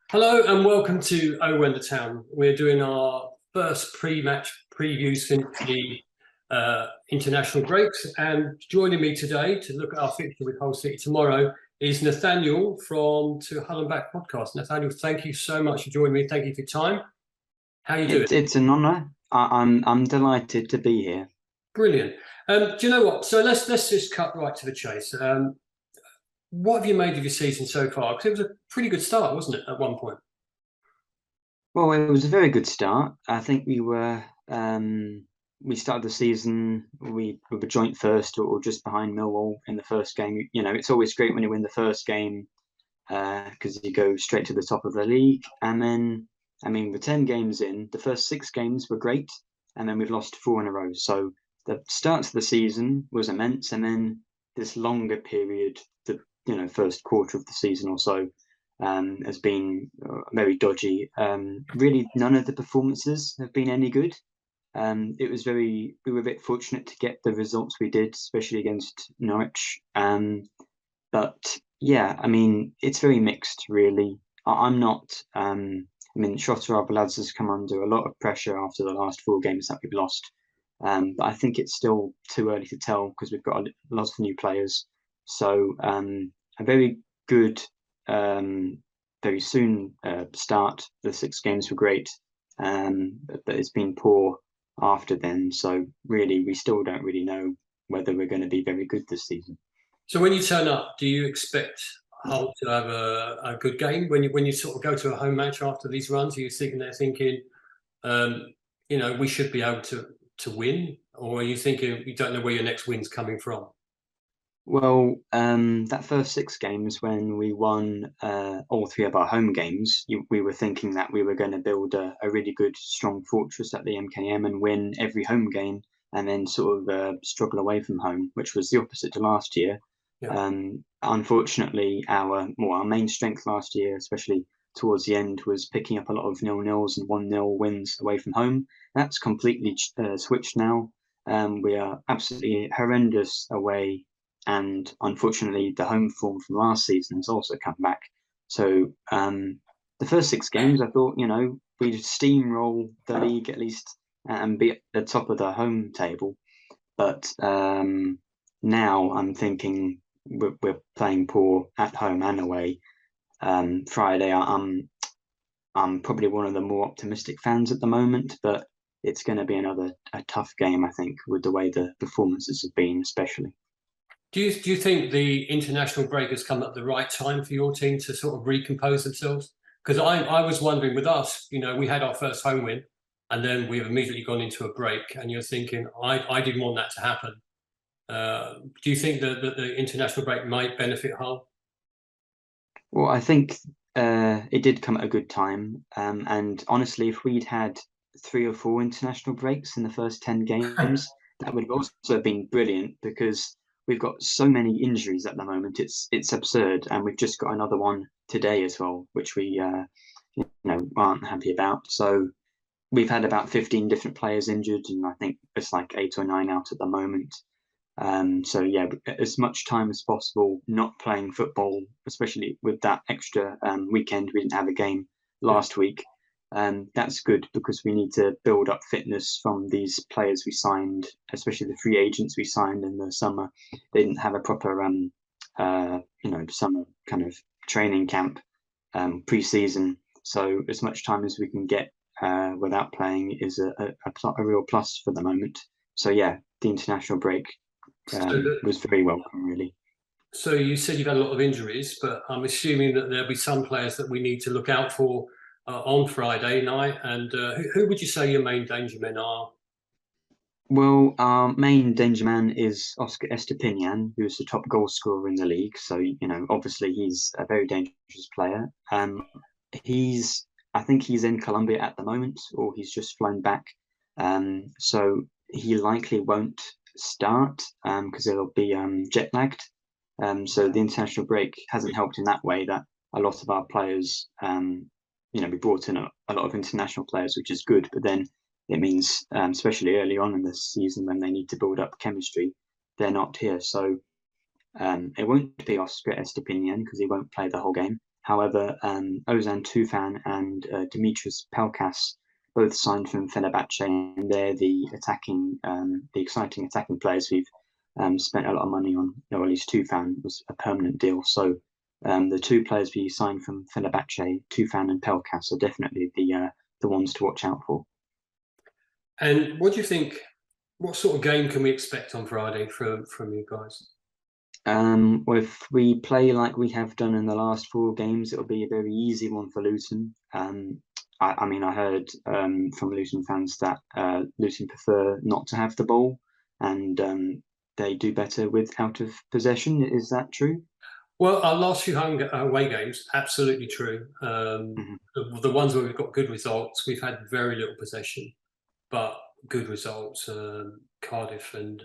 Hello and welcome to When the Town. We're doing our first pre-match preview since the international breaks, and joining me today to look at our fixture with Hull City tomorrow is Nathaniel from To Hull and Back podcast. Nathaniel, thank you so much for joining me. Thank you for your time. How are you doing? It's an honour. I'm delighted to be here. Brilliant. Do you know what? So let's just cut right to the chase. What have you made of your season so far? Because it was a pretty good start, wasn't it, at one point? Well, it was a very good start. I think we started the season. We were joint first or just behind Millwall in the first game. You know, it's always great when you win the first game because you go straight to the top of the league. And then, I mean, we're 10 games in. The first 6 games were great, and then we've lost 4 in a row. So the start of the season was immense, and then this longer period, the first quarter of the season or so, has been very dodgy. Really, none of the performances have been any good. We were a bit fortunate to get the results we did, especially against Norwich. But yeah, I mean, it's very mixed, really. I'm not. I mean, Shota lads has come under a lot of pressure after the last 4 games that we've lost. But I think it's still too early to tell because we've got a lot of new players. So a very good, very soon start. The 6 games were great, but it's been poor after then. So really, we still don't really know whether we're going to be very good this season. So when you turn up, do you expect Hull to have a good game when you sort of go to a home match after these runs? Are you sitting there thinking, we should be able to win, or are you thinking you don't know where your next win's coming from? Well, that first 6 games when we won all 3 of our home games, we were thinking that we were going to build a really good, strong fortress at the MKM and win every home game, and then sort of struggle away from home, which was the opposite to last year. Yeah. Unfortunately, our main strength last year, especially towards the end, was picking up a lot of 0-0s and 1-0 wins away from home. That's completely switched now. We are absolutely horrendous away, and unfortunately, the home form from last season has also come back. So the first 6 games, I thought, we'd steamroll the league at least and be at the top of the home table. But now I'm thinking we're playing poor at home and away. Friday, I'm probably one of the more optimistic fans at the moment, but it's going to be a tough game, I think, with the way the performances have been, especially. Do you think the international break has come at the right time for your team to sort of recompose themselves? Because I was wondering with us, we had our first home win, and then we've immediately gone into a break, and you're thinking, I didn't want that to happen. Do you think that the international break might benefit Hull? Well, I think it did come at a good time. And honestly, if we'd had 3 or 4 international breaks in the first 10 games, that would have also been brilliant because we've got so many injuries at the moment. It's absurd. And we've just got another one today as well, which we aren't happy about. So we've had about 15 different players injured, and I think it's like 8 or 9 out at the moment. So yeah, as much time as possible not playing football, especially with that extra weekend. We didn't have a game Yeah. last week. That's good because we need to build up fitness from these players we signed, especially the free agents we signed in the summer. They didn't have a proper summer kind of training camp pre-season. So as much time as we can get without playing is a real plus for the moment. So yeah, the international break So, was very welcome, really. so you said you've had a lot of injuries, but I'm assuming that there'll be some players that we need to look out for on Friday night. And who would you say your main danger men are? Well, our main danger man is Oscar Estepinian, who's the top goal scorer in the league. So, obviously he's a very dangerous player. I think he's in Colombia at the moment, or he's just flown back. So he likely won't start because he'll be jet lagged. So the international break hasn't helped in that way that a lot of our players, we brought in a lot of international players, which is good. But then it means, especially early on in the season when they need to build up chemistry, they're not here. So it won't be Oscar Estepinian because he won't play the whole game. However, Ozan Tufan and Dimitris Pelkas both signed from Fenerbahce, and they're the exciting attacking players we've spent a lot of money on. Or at least Tufan was a permanent deal. So the two players we signed from Fenerbahce, Tufan and Pelkas, are definitely the ones to watch out for. And what do you think? What sort of game can we expect on Friday from you guys? Well, if we play like we have done in the last 4 games, it'll be a very easy one for Luton. I mean, I heard from Luton fans that Luton prefer not to have the ball, and they do better with out of possession. Is that true? Well, our last few home away games, absolutely true. The ones where we've got good results, we've had very little possession, but good results. Cardiff and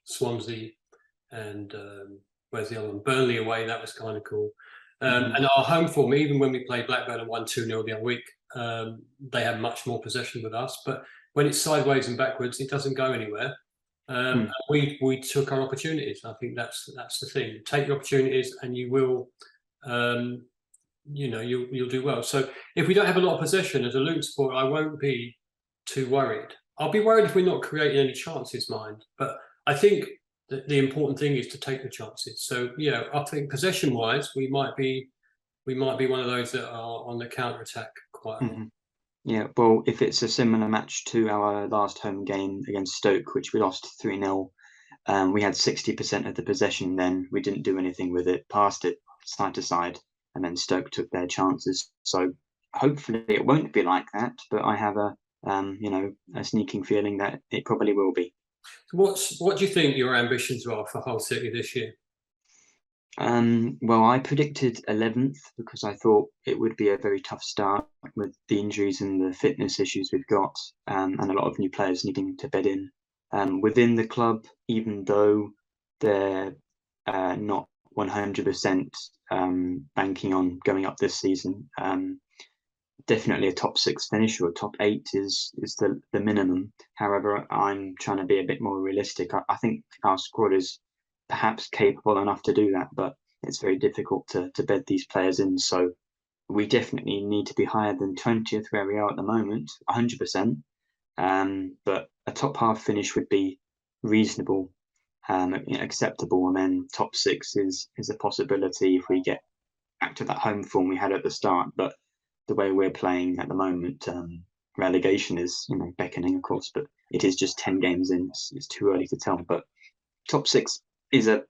Swansea, and where's the other one? Burnley away. That was kind of cool. And our home form, even when we played Blackburn and won 2-0 the other week, they had much more possession with us. But when it's sideways and backwards, it doesn't go anywhere. We took our opportunities. I think that's the thing. Take your opportunities, and you will, you'll do well. So if we don't have a lot of possession as a Luton supporter, I won't be too worried. I'll be worried if we're not creating any chances, mind. But I think the important thing is to take the chances. So I think possession-wise, we might be one of those that are on the counter attack quite a lot. Yeah, well, if it's a similar match to our last home game against Stoke, which we lost 3-0, we had 60% of the possession then. We didn't do anything with it, passed it side to side, and then Stoke took their chances. So hopefully it won't be like that, but I have a sneaking feeling that it probably will be. So what do you think your ambitions are for Hull City this year? Well, I predicted 11th because I thought it would be a very tough start with the injuries and the fitness issues we've got, and a lot of new players needing to bed in. Within the club, even though they're not 100% banking on going up this season, definitely a top 6 finish or a top 8 is the minimum. However, I'm trying to be a bit more realistic. I think our squad is perhaps capable enough to do that, but it's very difficult to bed these players in. So we definitely need to be higher than 20th where we are at the moment, 100%. But a top half finish would be reasonable, acceptable, and then top 6 is a possibility if we get back to that home form we had at the start. But the way we're playing at the moment, relegation is beckoning, of course, but it is just 10 games in. It's too early to tell. But top 6 is a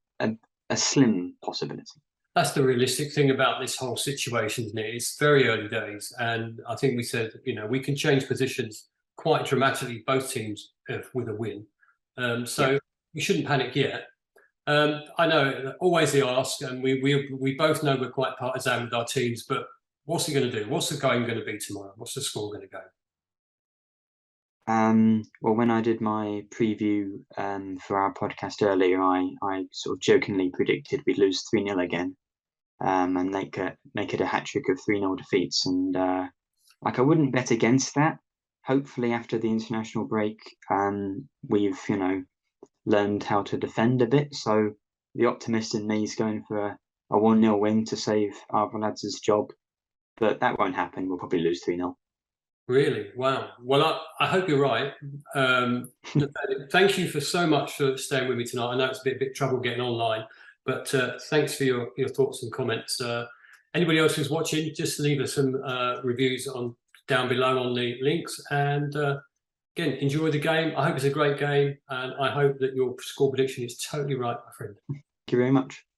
slim possibility. That's the realistic thing about this whole situation, isn't it? It's very early days, and I think we said we can change positions quite dramatically, both teams, with a win. So we shouldn't panic yet. I know always the ask, and we both know we're quite partisan with our teams, but what's he going to do? What's the game going to be tomorrow? What's the score going to go? Well, when I did my preview for our podcast earlier, I sort of jokingly predicted we'd lose 3-0 again, and make it a hat trick of 3-0 defeats. And I wouldn't bet against that. Hopefully, after the international break, we've learned how to defend a bit. So the optimist in me is going for a 1-0 win to save our lads' job, but that won't happen. We'll probably lose 3-0. Really? Wow. Well, I hope you're right. Thank you for so much for staying with me tonight. I know it's a bit trouble getting online, but thanks for your thoughts and comments. Anybody else who's watching, just leave us some reviews down below on the links. And again, enjoy the game. I hope it's a great game, and I hope that your score prediction is totally right, my friend. Thank you very much.